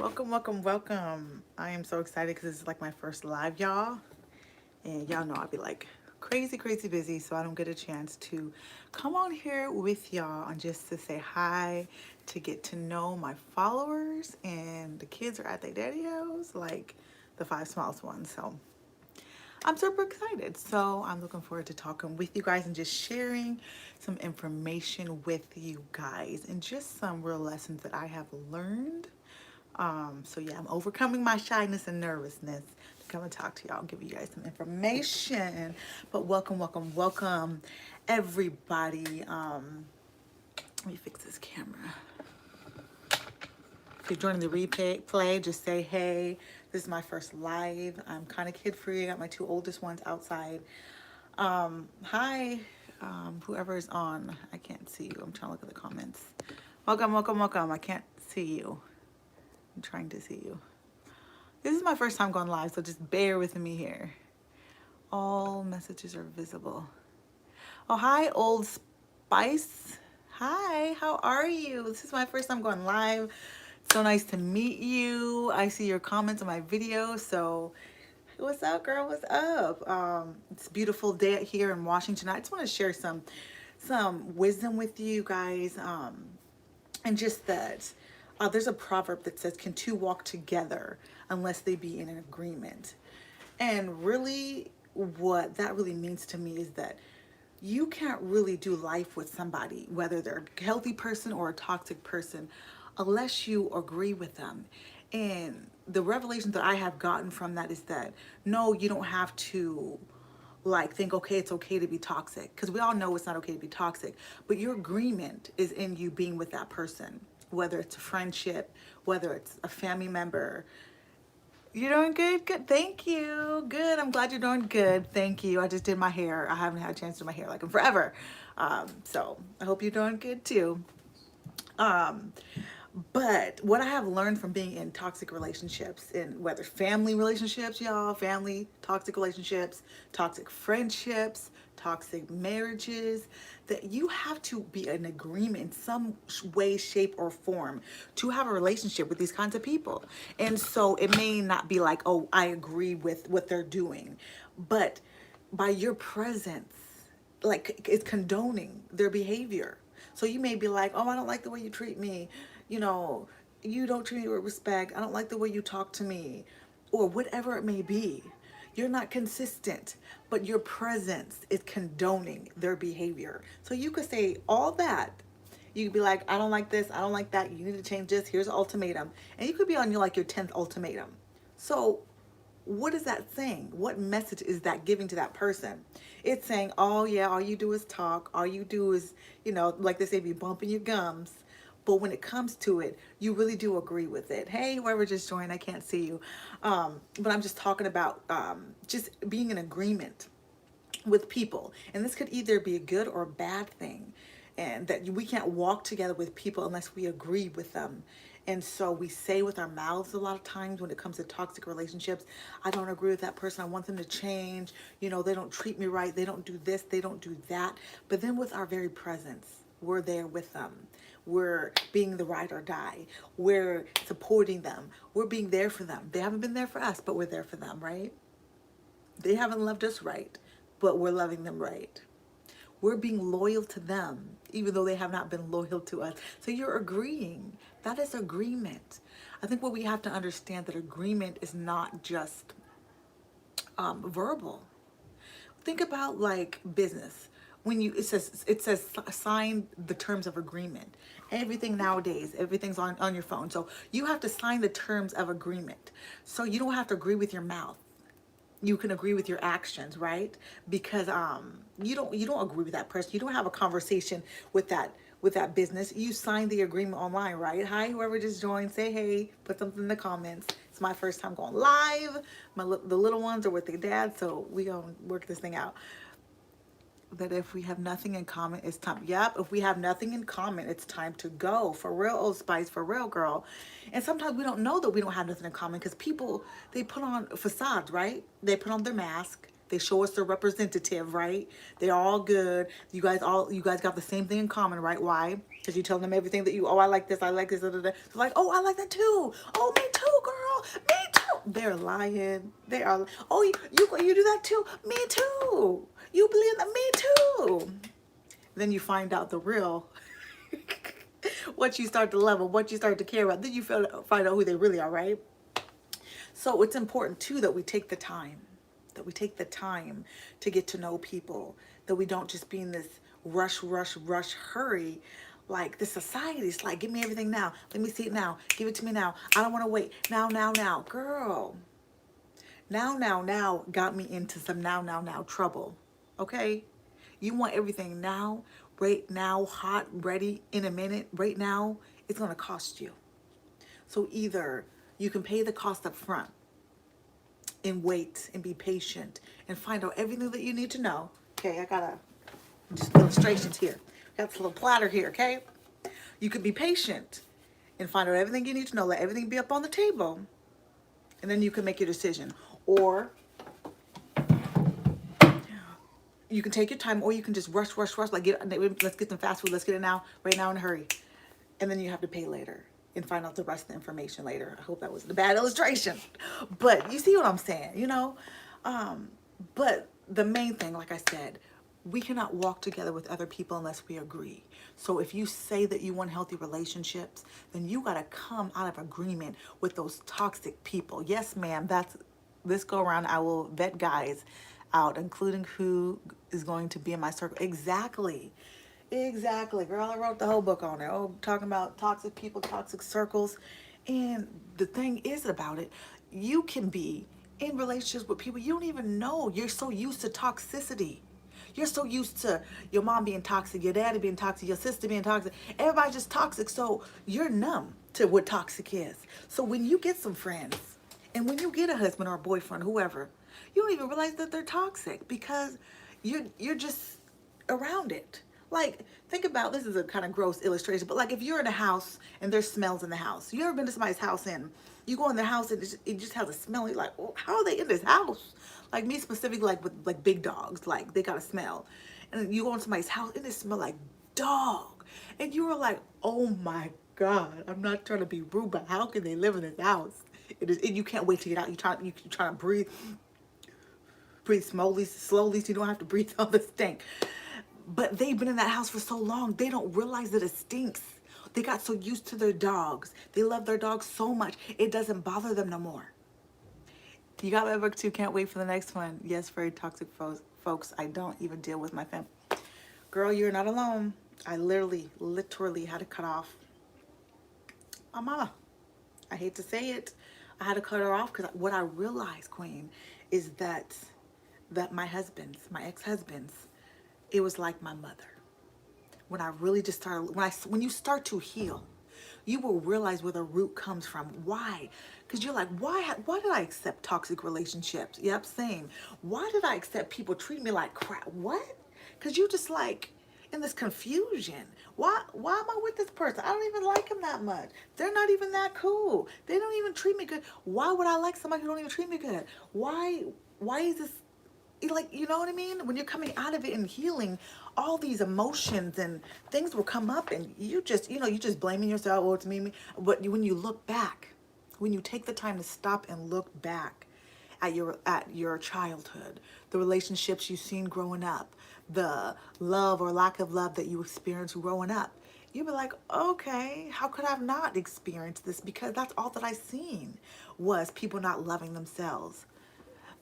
Welcome, welcome, welcome. I am so excited because this is like my first live, y'all. And y'all know I'll be like crazy, crazy busy, so I don't get a chance to come on here with y'all and just to say hi, to get to know my followers. And the kids are at their daddy house, like the five smallest ones. So I'm super excited. So I'm looking forward to talking with you guys and just sharing some information with you guys and just some real lessons that I have learned. So yeah, I'm overcoming my shyness and nervousness to come and talk to y'all and give you guys some information. But welcome, welcome, welcome, everybody. Let me fix this camera. If you're joining the replay, just say hey. This is my first live. I'm kind of kid free. I got my two oldest ones outside. Hi, whoever is on. I can't see you. I'm trying to look at the comments. Welcome, welcome, welcome. I can't see you. I'm trying to see you. This is my first time going live, so just bear with me here. All messages are visible. Oh, hi, Old Spice. Hi, how are you? This is my first time going live. So nice to meet you. I see your comments on my video, so what's up, girl? What's up? It's a beautiful day here in Washington. I just want to share some wisdom with you guys, and just that there's a proverb that says, "Can two walk together unless they be in an agreement?" And really, what that really means to me is that you can't really do life with somebody, whether they're a healthy person or a toxic person, unless you agree with them. And the revelation that I have gotten from that is that no, you don't have to like think, okay, it's okay to be toxic, because we all know it's not okay to be toxic, but your agreement is in you being with that person, whether it's a friendship, whether it's a family member. You're doing good? Good. Thank you. Good. I'm glad you're doing good. Thank you. I just did my hair. I haven't had a chance to do my hair like in forever. So I hope you're doing good too. Um, but what I have learned from being in toxic relationships, in whether family relationships, y'all, family, toxic relationships, toxic friendships, toxic marriages, that you have to be in agreement in some way, shape, or form to have a relationship with these kinds of people. And so it may not be like, oh, I agree with what they're doing, but by your presence, like it's condoning their behavior. So you may be like, oh, I don't like the way you treat me. You know, you don't treat me with respect. I don't like the way you talk to me, or whatever it may be. You're not consistent, but your presence is condoning their behavior. So you could say all that. You could be like, I don't like this. I don't like that. You need to change this. Here's an ultimatum. And you could be on your like your 10th ultimatum. So what is that saying? What message is that giving to that person? It's saying, oh yeah, all you do is talk. All you do is, like they say, be bumping your gums. But when it comes to it, you really do agree with it. Hey, whoever just joined, I can't see you. But I'm just talking about just being in agreement with people. And this could either be a good or a bad thing. And that we can't walk together with people unless we agree with them. And so we say with our mouths a lot of times when it comes to toxic relationships, I don't agree with that person. I want them to change. They don't treat me right. They don't do this. They don't do that. But then with our very presence, we're there with them. We're being the ride or die. We're supporting them. We're being there for them. They haven't been there for us, but we're there for them, right? They haven't loved us right, but we're loving them right. We're being loyal to them, even though they have not been loyal to us. So you're agreeing. That is agreement. I think what we have to understand that agreement is not just verbal. Think about like business. When it says sign the terms of agreement. Everything nowadays, everything's on your phone. So you have to sign the terms of agreement. So you don't have to agree with your mouth. You can agree with your actions, right? Because you don't agree with that person. You don't have a conversation with that business. You signed the agreement online, right? Hi, whoever just joined, say hey, put something in the comments. It's my first time going live. The little ones are with their dad, so we gonna work this thing out. That if we have nothing in common, it's time. Yep, if we have nothing in common, it's time to go. For real, Old Spice, for real, girl. And sometimes we don't know that we don't have nothing in common because people, they put on facades, right? They put on their mask. They show us their representative, right? They're all good. You guys got the same thing in common, right? Why? Because you tell them everything that I like this, I like this, da, da, da. It's like, oh, I like that too. Oh, me They're lying. They are. Oh, you do that too. Me too. You believe that? Me too. Then you find out the real. What you start to love and what you start to care about. Then you find out who they really are, right? So it's important too that we take the time, to get to know people, that we don't just be in this rush, rush, rush, hurry. Like the society's like, give me everything now. Let me see it now. Give it to me now. I don't want to wait. Now, now, now. Girl, now, now, now got me into some now, now, now trouble. Okay? You want everything now, right now, hot, ready, in a minute, right now. It's going to cost you. So either you can pay the cost up front and wait and be patient and find out everything that you need to know. Okay, I got just illustrations here. Got this little platter here, okay? You could be patient and find out everything you need to know. Let everything be up on the table. And then you can make your decision. Or you can take your time, or you can just rush, rush, rush. Like, let's get some fast food. Let's get it now, right now in a hurry. And then you have to pay later and find out the rest of the information later. I hope that wasn't a bad illustration. But you see what I'm saying, you know? But the main thing, like I said, we cannot walk together with other people unless we agree. So if you say that you want healthy relationships, then you got to come out of agreement with those toxic people. Yes, ma'am, that's this go around. I will vet guys out, including who is going to be in my circle. Exactly. Exactly, girl. I wrote the whole book on it. Oh, talking about toxic people, toxic circles. And the thing is about it, you can be in relationships with people you don't even know. You're so used to toxicity. You're so used to your mom being toxic, your daddy being toxic, your sister being toxic. Everybody's just toxic. So you're numb to what toxic is. So when you get some friends and when you get a husband or a boyfriend, whoever, you don't even realize that they're toxic because you're just around it. Like, think about, this is a kind of gross illustration, but like if you're in a house and there's smells in the house. You ever been to somebody's house and you go in their house and it just has a smell. You're like, well, how are they in this house? Like me specifically, like with like big dogs, like they got a smell. And you go in somebody's house and it smells like dog. And you were like, oh my God, I'm not trying to be rude, but how can they live in this house? And you can't wait to get out. You're trying to breathe slowly so you don't have to breathe all the stink. But they've been in that house for so long, they don't realize that it stinks. They got so used to their dogs. They love their dogs so much, it doesn't bother them no more. You got my book too. Can't wait for the next one. Yes, very toxic folks. I don't even deal with my family. Girl, you're not alone. I literally had to cut off my mama. I hate to say it. I had to cut her off because what I realized, Queen, is that my ex-husbands, it was like my mother. When I really just started, when you start to heal, you will realize where the root comes from. Why? Because you're like, why did I accept toxic relationships? Yep, same. Why did I accept people treat me like crap? What? Because you just like in this confusion. Why am I with this person? I don't even like them that much. They're not even that cool. They don't even treat me good. Why would I like somebody who don't even treat me good? Why is this? Like, you know what I mean? When you're coming out of it and healing, all these emotions and things will come up and you just blaming yourself. Oh, it's me. But when you look back, when you take the time to stop and look back at your childhood, the relationships you've seen growing up, the love or lack of love that you experienced growing up, you'll be like, okay, how could I have not experienced this? Because that's all that I seen was people not loving themselves.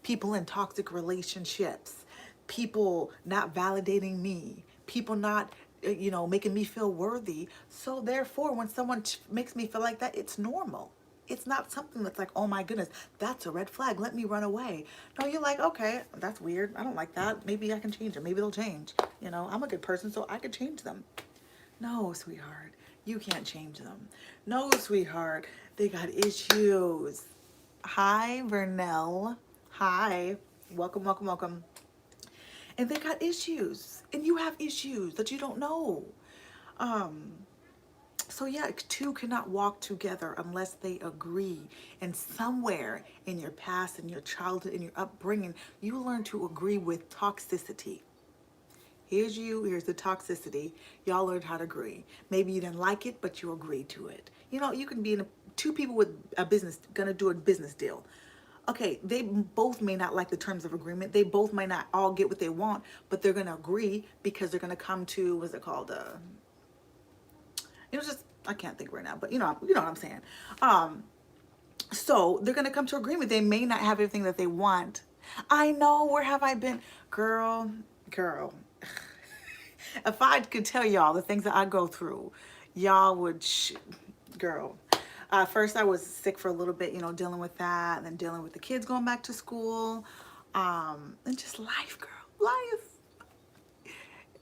People in toxic relationships, people not validating me, people not, making me feel worthy. So therefore, when someone makes me feel like that, it's normal. It's not something that's like, oh my goodness, that's a red flag. Let me run away. No, you're like, okay, that's weird. I don't like that. Maybe I can change them. Maybe they'll change. I'm a good person, so I could change them. No, sweetheart, you can't change them. No, sweetheart, they got issues. Hi, Vernell. Hi, welcome. And they got issues, and you have issues that you don't know. So yeah, two cannot walk together unless they agree. And somewhere in your past, in your childhood, in your upbringing, you learn to agree with toxicity. Here's the toxicity. Y'all learned how to agree. Maybe you didn't like it, but you agreed to it. You can be two people with a business, gonna do a business deal. Okay, they both may not like the terms of agreement. They both might not all get what they want, but they're gonna agree because they're gonna come to, what's it called? Just I can't think right now, but you know what I'm saying. Um, so they're gonna come to agreement. They may not have everything that they want. I know. Where have I been, girl? Girl, if I could tell y'all the things that I go through, y'all would, girl. First, I was sick for a little bit, dealing with that, and then dealing with the kids going back to school, and just life, girl, life.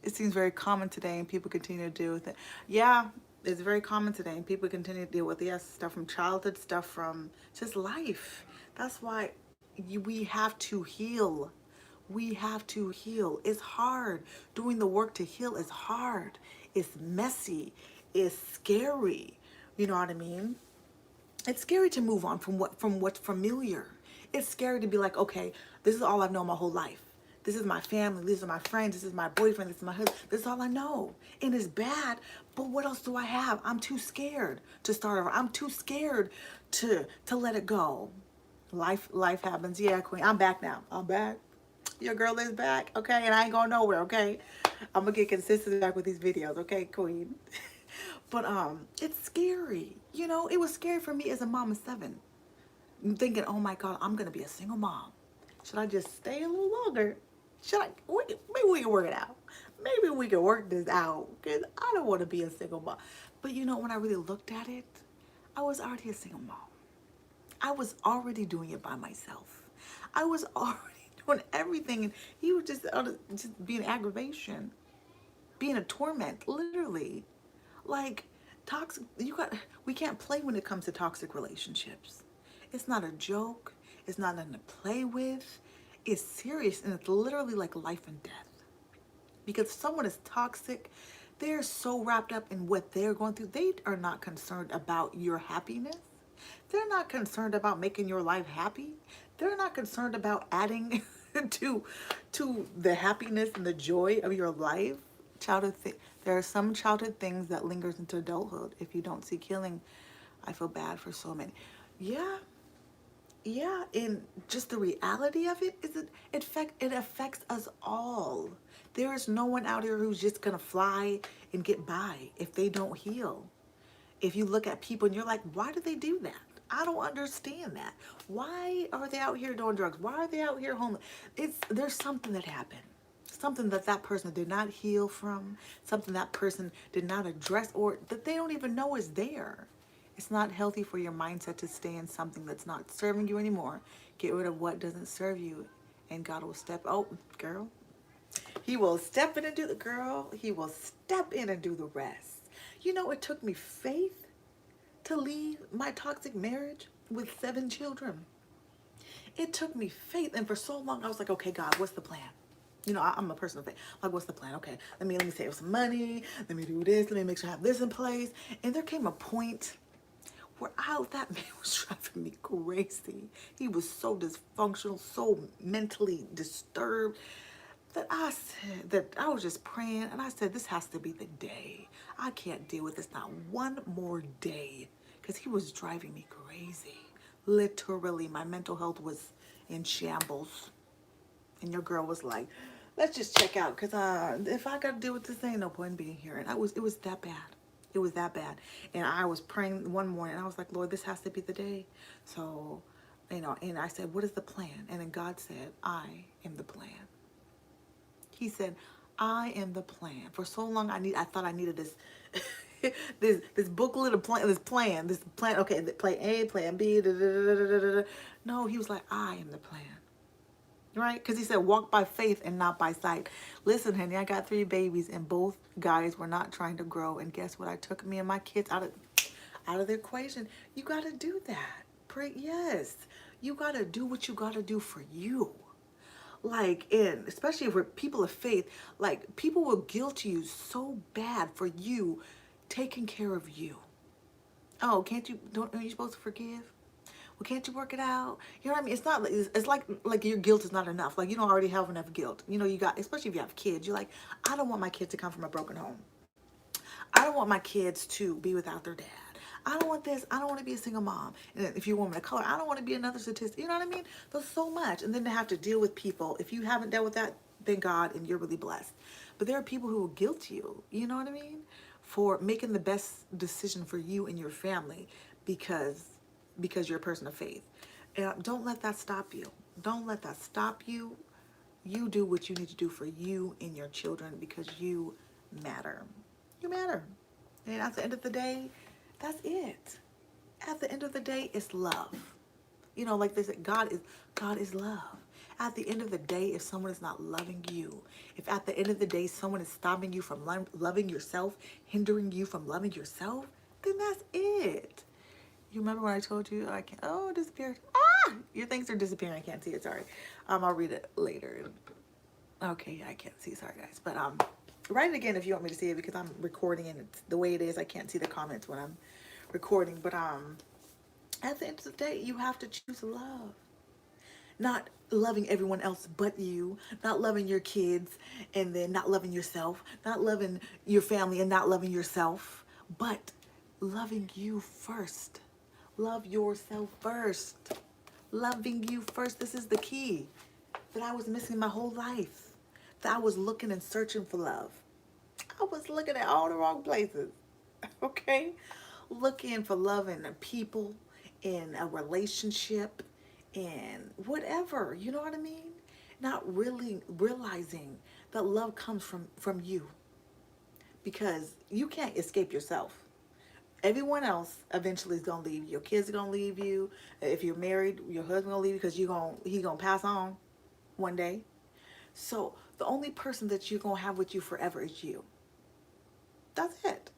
It seems very common today, and people continue to deal with it. Yeah, it's very common today, and people continue to deal with, yes, stuff from childhood, stuff from just life. That's why we have to heal. We have to heal. It's hard. Doing the work to heal is hard. It's messy. It's scary. You know what I mean? It's scary to move on from what's familiar. It's scary to be like, okay, this is all I've known my whole life. This is my family. These are my friends. This is my boyfriend. This is my husband. This is all I know. And it's bad, but what else do I have? I'm too scared to start over. I'm too scared to let it go. Life happens. Yeah, Queen. I'm back now. I'm back. Your girl is back, okay? And I ain't going nowhere, okay? I'm gonna get consistent back with these videos, okay, Queen? But it's scary. It was scary for me as a mom of 7. I'm thinking, oh my God, I'm gonna be a single mom. Should I just stay a little longer? Maybe we can work it out. Maybe we can work this out, because I don't want to be a single mom. But when I really looked at it, I was already a single mom. I was already doing it by myself. I was already doing everything, and he was just being aggravation, being a torment, literally. Like, toxic. We can't play when it comes to toxic relationships. It's not a joke. It's not nothing to play with. It's serious, and it's literally like life and death. Because if someone is toxic, they're so wrapped up in what they're going through. They are not concerned about your happiness. They're not concerned about making your life happy. They're not concerned about adding to the happiness and the joy of your life. There are some childhood things that lingers into adulthood. If you don't seek healing, I feel bad for so many. Yeah, yeah, and just the reality of it is it affects us all. There is no one out here who's just gonna fly and get by if they don't heal. If you look at people and you're like, why do they do that? I don't understand that. Why are they out here doing drugs? Why are they out here homeless? There's something that happened. Something that person did not heal from, something that person did not address, or that they don't even know is there. It's not healthy for your mindset to stay in something that's not serving you anymore. Get rid of what doesn't serve you, and God will oh, girl. He will step in and do the girl. He will step in and do the rest. It took me faith to leave my toxic marriage with 7 children. It took me faith, and for so long I was like, okay, God, what's the plan? I'm a person of faith. Like, what's the plan? Okay, let me save some money. Let me do this. Let me make sure I have this in place. And there came a point where that man was driving me crazy. He was so dysfunctional, so mentally disturbed, that I was just praying, and I said, this has to be the day. I can't deal with this not one more day, because he was driving me crazy. Literally, my mental health was in shambles. And your girl was like, let's just check out, because if I got to deal with this, ain't no point in being here. And it was that bad. It was that bad. And I was praying one morning, and I was like, Lord, this has to be the day. So, and I said, what is the plan? And then God said, I am the plan. He said, I am the plan. For so long, I thought I needed this this booklet of plan, this plan. Okay, plan A, plan B, da, da, da, da, da, da. No, he was like, I am the plan. Right? Because he said, walk by faith and not by sight. Listen, honey, I got 3 babies, and both guys were not trying to grow. And guess what? I took me and my kids out of the equation. You got to do that. Pray, yes. You got to do what you got to do for you. Like, and especially if we're people of faith, like, people will guilt you so bad for you taking care of you. Oh, aren't you supposed to forgive? Well, can't you work it out? You know what I mean? It's not, it's like your guilt is not enough. Like, you don't already have enough guilt. You got, especially if you have kids, you're like, I don't want my kids to come from a broken home. I don't want my kids to be without their dad. I don't want this. I don't want to be a single mom. And if you're a woman of color, I don't want to be another statistic. You know what I mean? There's so much. And then to have to deal with people. If you haven't dealt with that, thank God, and you're really blessed. But there are people who will guilt you, you know what I mean? For making the best decision for you and your family because you're a person of faith. And don't let that stop you. Don't let that stop you. You do what you need to do for you and your children because you matter. You matter. And at the end of the day, that's it. At the end of the day, it's love. You know, like they said, God is love. At the end of the day, if someone is not loving you, if at the end of the day someone is stopping you from loving yourself, hindering you from loving yourself, then that's it. You remember when I told you I can't? Oh, it disappeared. Ah, your things are disappearing. I can't see it. Sorry. I'll read it later. Okay, I can't see. Sorry, guys. But write it again if you want me to see it because I'm recording and it's the way it is. I can't see the comments when I'm recording. But at the end of the day, you have to choose love. Not loving everyone else but you, not loving your kids and then not loving yourself, not loving your family and not loving yourself, but loving you first. Love yourself first. Loving you first. This is the key that I was missing my whole life. That I was looking and searching for love. I was looking at all the wrong places. Okay? Looking for love in people, in a relationship, in whatever. You know what I mean? Not really realizing that love comes from you. Because you can't escape yourself. Everyone else eventually is gonna leave you. Your kids are gonna leave you. If you're married, your husband gonna leave you because he's gonna pass on one day. So the only person that you're gonna have with you forever is you. That's it.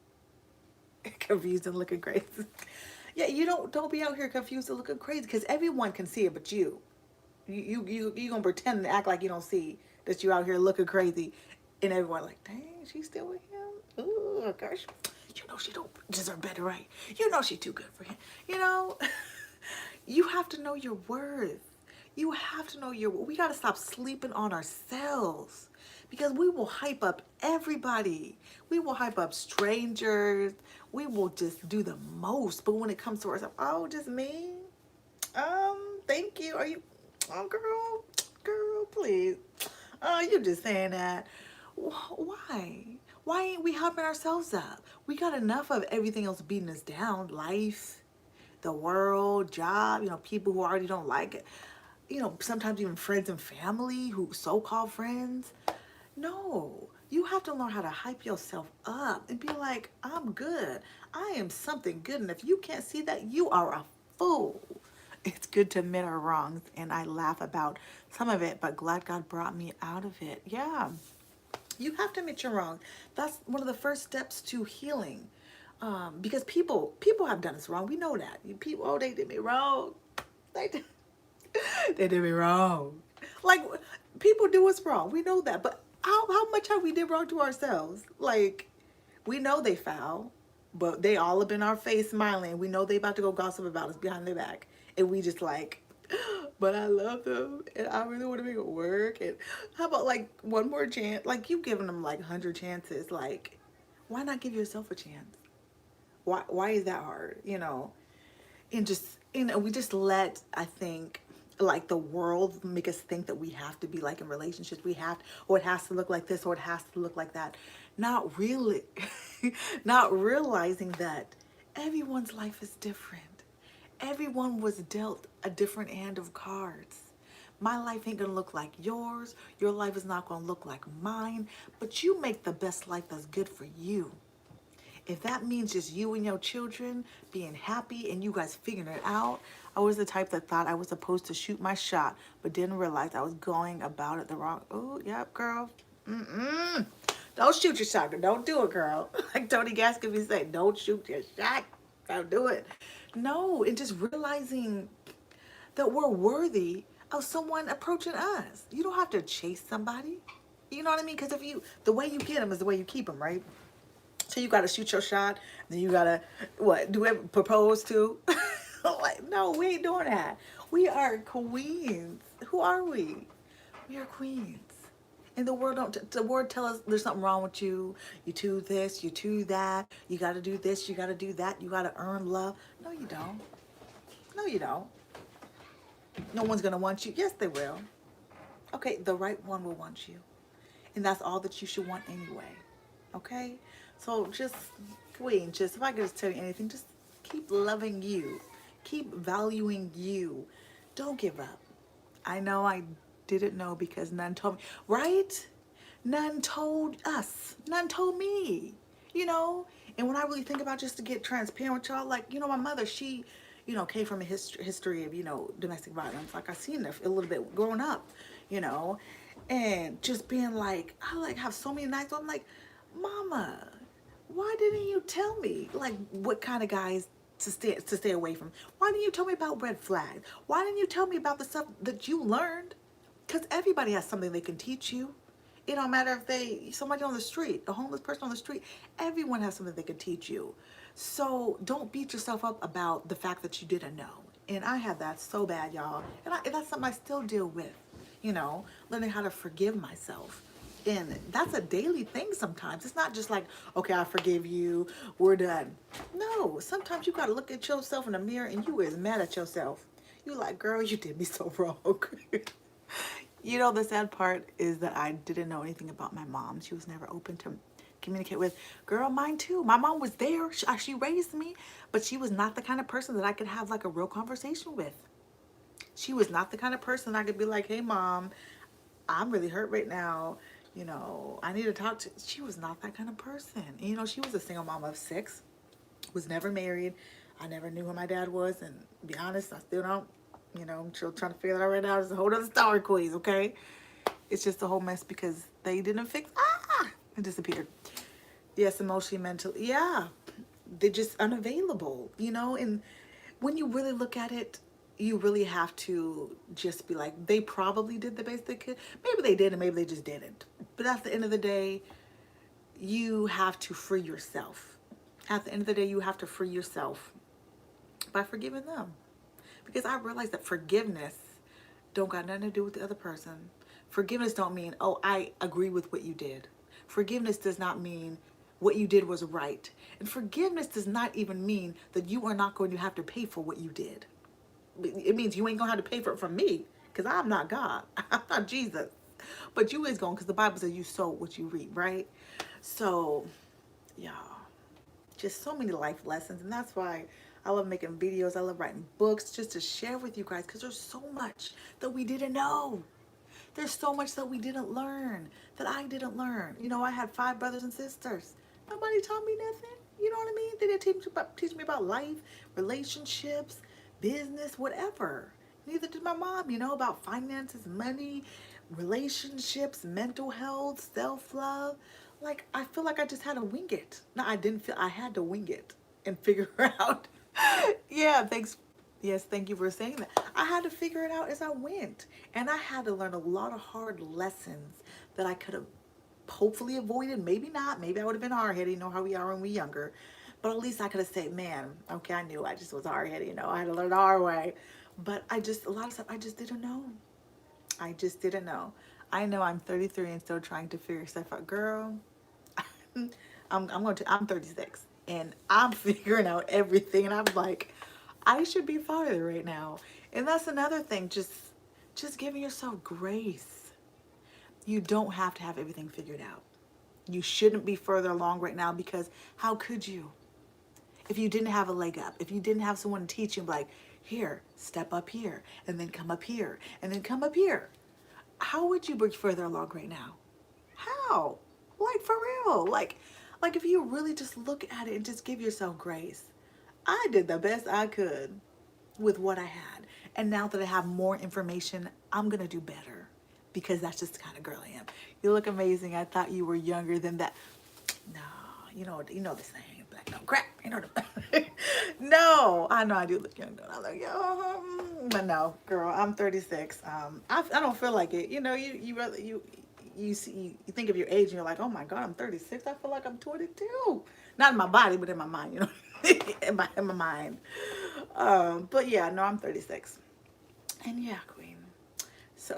Confused and looking crazy. Yeah, you don't be out here confused and looking crazy because everyone can see it but you. You gonna pretend and act like you don't see that you out here looking crazy, and everyone like, dang, she's still with him. Ooh, gosh. You know she don't deserve better, right? You know she's too good for him. You know, you have to know your worth. You have to know your worth. We got to stop sleeping on ourselves because we will hype up everybody. We will hype up strangers. We will just do the most. But when it comes to ourselves, oh, just me? Thank you. Are you, oh, girl, please. Oh, you're just saying that. Why? Why ain't we hyping ourselves up? We got enough of everything else beating us down. Life, the world, job, you know, people who already don't like it. You know, sometimes even friends and family who so-called friends. No, you have to learn how to hype yourself up and be like, I'm good. I am something good. And if you can't see that, you are a fool. It's good to admit our wrongs. And I laugh about some of it, but glad God brought me out of it. Yeah. You have to admit you're wrong. That's one of the first steps to healing. Because people have done us wrong. We know that. People, oh, they did me wrong. They did, they did me wrong. Like, people do us wrong. We know that. But how much have we did wrong to ourselves? Like, we know they foul, but they all up in our face smiling. We know they about to go gossip about us behind their back. And we just like, but I love them and I really want to make it work. And how about like one more chance? Like you've given them like 100 chances. Like, why not give yourself a chance? Why is that hard? You know, and just, you know, we just let, I think, like the world make us think that we have to be like in relationships. We have to, or it has to look like this or it has to look like that. Not really, not realizing that everyone's life is different. Everyone was dealt a different hand of cards. My life ain't gonna look like yours. Your life is not gonna look like mine. But you make the best life that's good for you. If that means just you and your children being happy and you guys figuring it out, I was the type that thought I was supposed to shoot my shot, but didn't realize I was going about it the wrong. Oh, yep, girl. Don't shoot your shot. Don't do it, girl. Like Tony Gaskin be saying, don't shoot your shot. Don't do it. No, and just realizing that we're worthy of someone approaching us. You don't have to chase somebody. You know what I mean? Because the way you get them is the way you keep them, right? So you got to shoot your shot. Then you got to, what, do it, propose to? Like, no, we ain't doing that. We are queens. Who are we? We are queens. And the word tell us there's something wrong with you. You too this, you too that. You got to do this, you got to do that. You got to earn love. No, you don't. No, you don't. No one's going to want you. Yes, they will. Okay, the right one will want you. And that's all that you should want anyway. Okay? So just, Queen, just, if I could just tell you anything, just keep loving you. Keep valuing you. Don't give up. I know I didn't know because none told me, right? None told us. None told me, you know? And when I really think about, just to get transparent with y'all, like, my mother, she, came from a history of, domestic violence. Like, I seen it a little bit growing up, you know? And just being like, I like have so many nights where I'm like, Mama, why didn't you tell me, like, what kind of guys to stay away from? Why didn't you tell me about red flags? Why didn't you tell me about the stuff that you learned? Because everybody has something they can teach you. It don't matter if somebody on the street, a homeless person on the street, everyone has something they can teach you. So don't beat yourself up about the fact that you didn't know. And I had that so bad, y'all. And that's something I still deal with, learning how to forgive myself. And that's a daily thing sometimes. It's not just like, okay, I forgive you, we're done. No, sometimes you gotta look at yourself in the mirror and you is mad at yourself. You like, girl, you did me so wrong. The sad part is that I didn't know anything about my mom. She was never open to communicate with. Girl, mine too. My mom was there. She raised me, but she was not the kind of person that I could have like a real conversation with. She was not the kind of person I could be like, hey, Mom, I'm really hurt right now. I need to talk to. She was not that kind of person. She was a single mom of 6, was never married. I never knew who my dad was. And to be honest, I still don't. I'm still trying to figure that out right now. It's a whole other story, Queens, okay? It's just a whole mess because they didn't fix. It disappeared. Yes, emotionally, mentally. Yeah, they're just unavailable, And when you really look at it, you really have to just be like, they probably did the best they could. Maybe they did and maybe they just didn't. But at the end of the day, you have to free yourself. At the end of the day, you have to free yourself by forgiving them. Because I realized that forgiveness don't got nothing to do with the other person. Forgiveness don't mean, oh, I agree with what you did. Forgiveness does not mean what you did was right. And forgiveness does not even mean that you are not going to have to pay for what you did. It means you ain't gonna have to pay for it from me, because I'm not God. I'm not Jesus. But you is going, because the Bible says you sow what you reap, right? So, y'all, just so many life lessons. And that's why I love making videos. I love writing books just to share with you guys, because there's so much that we didn't know. There's so much that we didn't learn, that I didn't learn. I had 5 brothers and sisters. Nobody taught me nothing. You know what I mean? They didn't teach me about life, relationships, business, whatever. Neither did my mom, about finances, money, relationships, mental health, self-love. Like, I feel like I just had to wing it. No, I didn't feel, I had to wing it and figure out. Yeah, thanks. Yes, thank you for saying that. I had to figure it out as I went. And I had to learn a lot of hard lessons that I could have hopefully avoided. Maybe not. Maybe I would have been hard-headed, how we are when we're younger. But at least I could have said, man, okay, I knew I just was hard-headed, I had to learn the hard way. But a lot of stuff I just didn't know. I just didn't know. I know I'm 33 and still trying to figure stuff out. Girl, I'm 36 and I'm figuring out everything. And I'm like, I should be farther right now. And that's another thing. Just giving yourself grace. You don't have to have everything figured out. You shouldn't be further along right now, because how could you? If you didn't have a leg up, if you didn't have someone to teach you, like, here, step up here, and then come up here, and then come up here. How would you be further along right now? How? Like, for real. Like if you really just look at it and just give yourself grace. I did the best I could with what I had. And now that I have more information, I'm going to do better, because that's just the kind of girl I am. You look amazing. I thought you were younger than that. No, you know the saying, black don't crack. No, I know I do look young, don't I? Look young. But no, girl, I'm 36. I don't feel like it. You think of your age and you're like, oh my God, I'm 36. I feel like I'm 22. Not in my body, but in my mind, in my mind. But yeah, no, I'm 36. And yeah, Queen. So,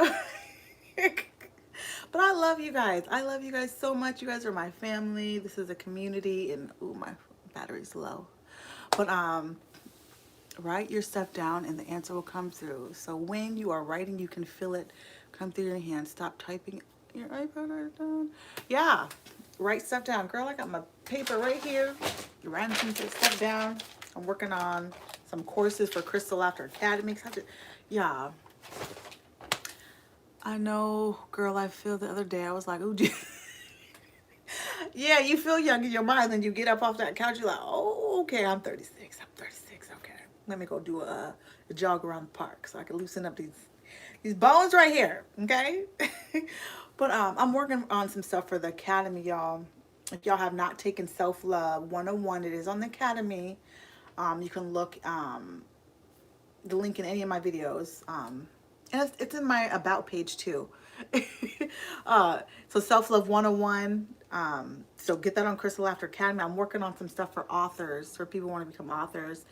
But I love you guys. I love you guys so much. You guys are my family. This is a community, and ooh, my battery's low. But write your stuff down and the answer will come through. So when you are writing, you can feel it come through your hand. Stop typing your iPad down. Yeah, write stuff down. Girl, I got my paper right here. You're writing some stuff down. I'm working on some courses for Krystle Laughter Academy. Yeah, I know, girl, I feel the other day, I was like, ooh, yeah, you feel young in your mind, then you get up off that couch, you're like, oh, okay, I'm 36, okay. Let me go do a jog around the park so I can loosen up these bones right here, okay? But I'm working on some stuff for the Academy, y'all. If y'all have not taken Self-Love 101, it is on the Academy. You can look the link in any of my videos. And it's in my about page too. So Self-Love 101. So get that on Krystle Laughter Academy. I'm working on some stuff for authors, for people who want to become authors.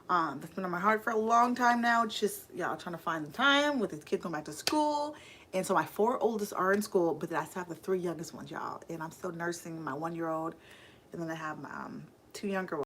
That's been on my heart for a long time now. It's just, yeah, I'm trying to find the time with the kids going back to school. And so my 4 oldest are in school, but then I still have the 3 youngest ones, y'all. And I'm still nursing my 1-year-old. And then I have my 2 younger ones.